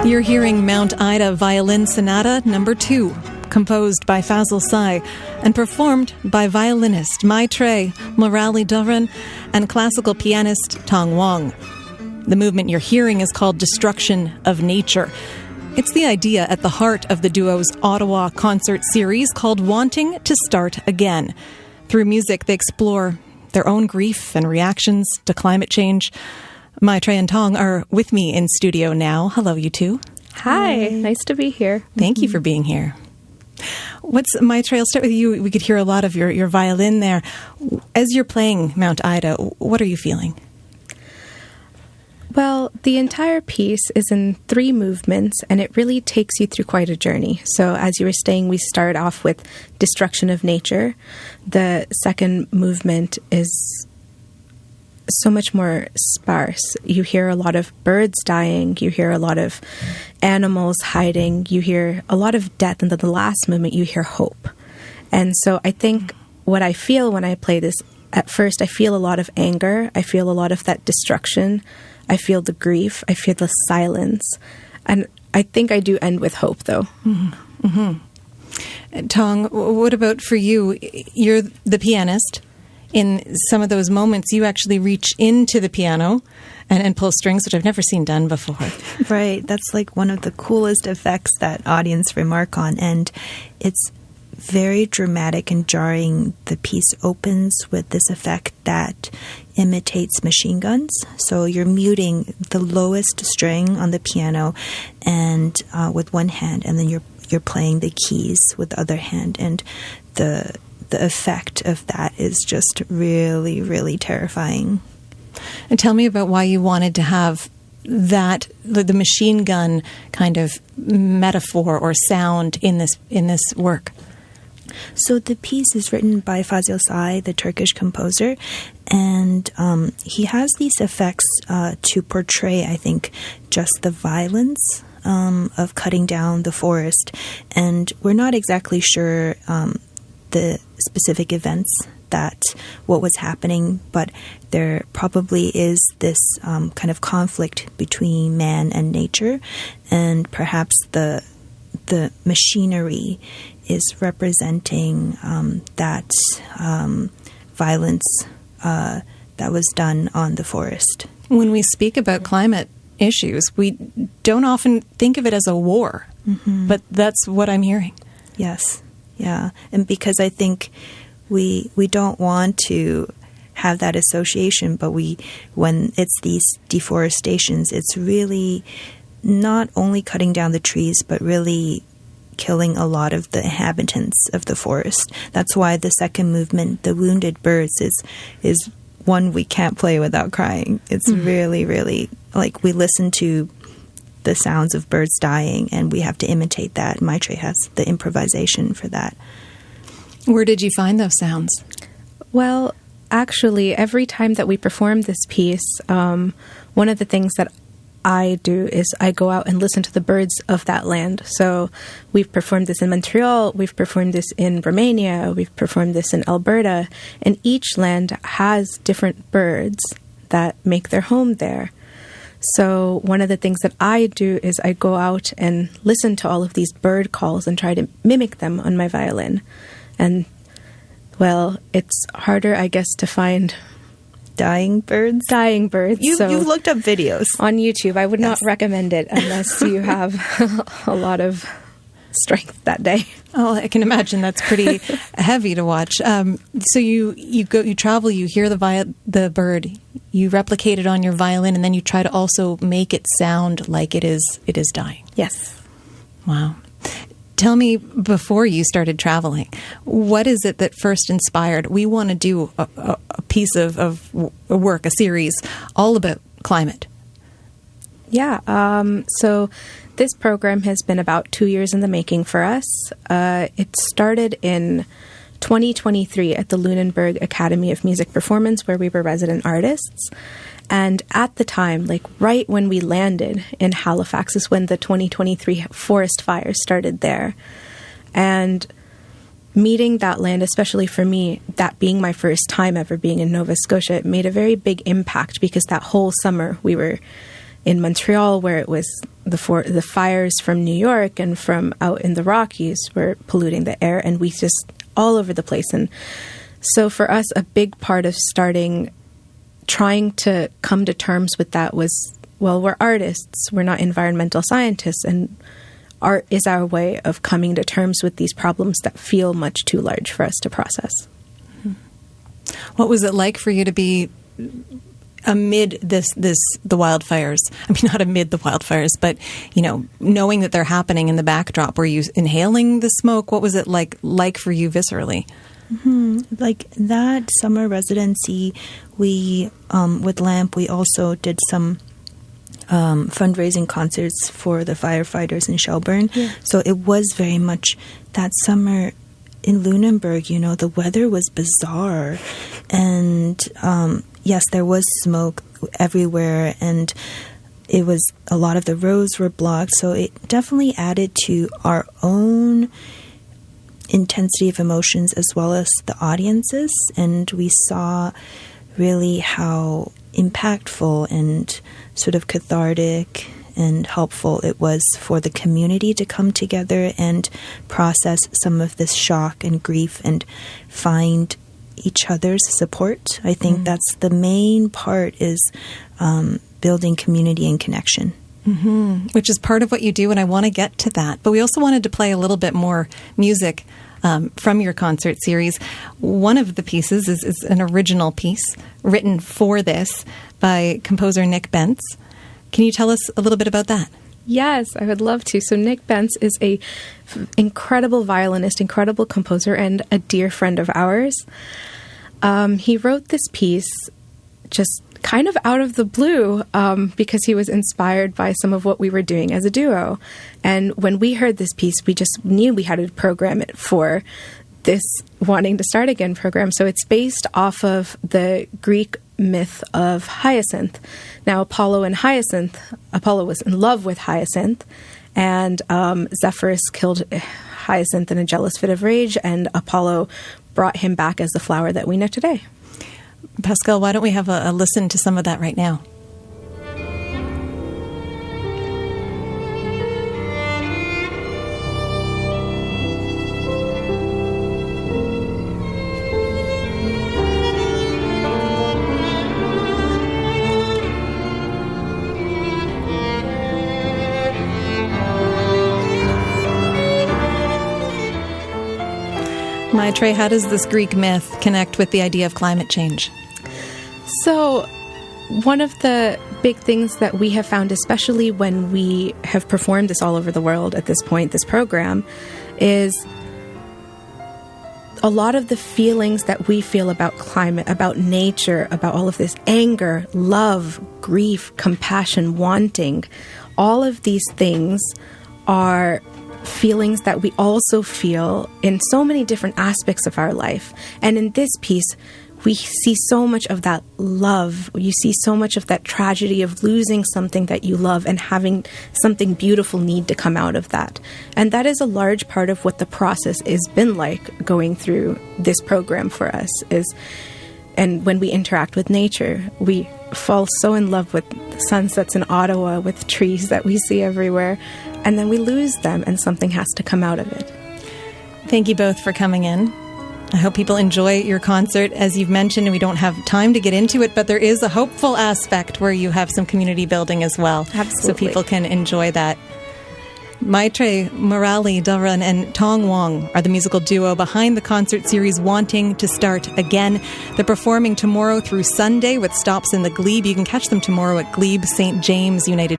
You're hearing Mount Ida Violin Sonata No. 2, composed by Fazil Say and performed by violinist Maitreyi Muralidharan and classical pianist Tong Wang. The movement you're hearing is called Destruction of Nature. It's the idea at the heart of the duo's Ottawa concert series called Wanting to Start Again. Through music, they explore their own grief and reactions to climate change. Maitreyi and Tong are with me in studio now. Hello, you two. Hi. Nice to be here. Thank you for being here. Maitreyi, I'll start with you. We could hear a lot of your violin there. As you're playing Mount Ida, what are you feeling? Well, the entire piece is in 3 movements, and it really takes you through quite a journey. So as you were saying, we start off with Destruction of Nature. The second movement is so much more sparse. You hear a lot of birds dying, you hear a lot of animals hiding, you hear a lot of death, and then the last movement you hear hope. And so I think what I feel when I play this, at first I feel a lot of anger, I feel a lot of that destruction, I feel the grief, I feel the silence, and I think I do end with hope, though. Mm-hmm. Mm-hmm. Tong, what about for you? You're the pianist. In some of those moments, you actually reach into the piano and pull strings, which I've never seen done before. Right. That's like one of the coolest effects that audience remark on. And it's very dramatic and jarring. The piece opens with this effect that imitates machine guns. So you're muting the lowest string on the piano and with one hand, and then you're playing the keys with the other hand. And the effect of that is just really, really terrifying. And tell me about why you wanted to have that, the machine gun kind of metaphor or sound in this work. So the piece is written by Fazil Say, the Turkish composer, and he has these effects to portray, I think, just the violence of cutting down the forest. And we're not exactly sure the specific events what was happening, but there probably is this kind of conflict between man and nature, and perhaps the machinery is representing that violence that was done on the forest. When we speak about climate issues, we don't often think of it as a war, but that's what I'm hearing. Yes. Yeah, and because I think we don't want to have that association, but when it's these deforestations, it's really not only cutting down the trees, but really killing a lot of the inhabitants of the forest. That's why the second movement, the wounded birds, is one we can't play without crying. It's really, really, like, we listen to the sounds of birds dying, and we have to imitate that. Maitreyi has the improvisation for that. Where did you find those sounds? Well, actually, every time that we perform this piece, one of the things that I do is I go out and listen to the birds of that land. So we've performed this in Montreal, we've performed this in Romania, we've performed this in Alberta, and each land has different birds that make their home there. So one of the things that I do is I go out and listen to all of these bird calls and try to mimic them on my violin. And, well, it's harder, I guess, to find dying birds. You've looked up videos. On YouTube. I would not recommend it unless you have a lot of strength that day. Oh, I can imagine that's pretty heavy to watch. So you travel, you hear the bird, you replicate it on your violin, and then you try to also make it sound like it is dying. Yes. Wow. Tell me, before you started traveling, what is it that first inspired? We want to do a piece of work, a series, all about climate. Yeah. So this program has been about 2 years in the making for us. It started in 2023 at the Lunenburg Academy of Music Performance, where we were resident artists. And at the time, like right when we landed in Halifax is when the 2023 forest fires started there. And meeting that land, especially for me, that being my first time ever being in Nova Scotia, it made a very big impact because that whole summer we were in Montreal, where it was the fires from New York and from out in the Rockies were polluting the air, and we just all over the place. And so for us, a big part of trying to come to terms with that was, well, we're artists, we're not environmental scientists, and art is our way of coming to terms with these problems that feel much too large for us to process. What was it like for you to be amid the wildfires? I mean, not amid the wildfires, but, knowing that they're happening in the backdrop. Were you inhaling the smoke? What was it like for you viscerally? Mm-hmm. Like that summer residency, we, with LAMP, we also did some fundraising concerts for the firefighters in Shelburne. Yeah. So it was very much that summer in Lunenburg, the weather was bizarre. And yes, there was smoke everywhere, and it was a lot of the roads were blocked. So it definitely added to our own intensity of emotions as well as the audiences. And we saw really how impactful and sort of cathartic and helpful it was for the community to come together and process some of this shock and grief and find each other's support. I think that's the main part, is building community and connection. Mm-hmm. Which is part of what you do, and I want to get to that. But we also wanted to play a little bit more music from your concert series. One of the pieces is an original piece written for this by composer Nick Bentz. Can you tell us a little bit about that? Yes, I would love to. So Nick Bentz is a incredible violinist, incredible composer, and a dear friend of ours. He wrote this piece just kind of out of the blue because he was inspired by some of what we were doing as a duo. And when we heard this piece, we just knew we had to program it for this Wanting to Start Again program. So it's based off of the Greek myth of Hyacinth. Now, Apollo was in love with Hyacinth, and Zephyrus killed Hyacinth in a jealous fit of rage, and Apollo brought him back as the flower that we know today. Pascal, why don't we have a listen to some of that right now? Maitreyi, how does this Greek myth connect with the idea of climate change? So, one of the big things that we have found, especially when we have performed this all over the world at this point, this program, is a lot of the feelings that we feel about climate, about nature, about all of this anger, love, grief, compassion, wanting, all of these things are feelings that we also feel in so many different aspects of our life. And in this piece, we see so much of that love. You see so much of that tragedy of losing something that you love and having something beautiful need to come out of that. And that is a large part of what the process has been like going through this program for us. And when we interact with nature, we fall so in love with sunsets in Ottawa, with trees that we see everywhere, and then we lose them, and something has to come out of it. Thank you both for coming in. I hope people enjoy your concert. As you've mentioned, and we don't have time to get into it, but there is a hopeful aspect where you have some community building as well. Absolutely. So people can enjoy that. Maitreyi Muralidharan and Tong Wang are the musical duo behind the concert series Wanting to Start Again. They're performing tomorrow through Sunday with stops in the Glebe. You can catch them tomorrow at Glebe St. James United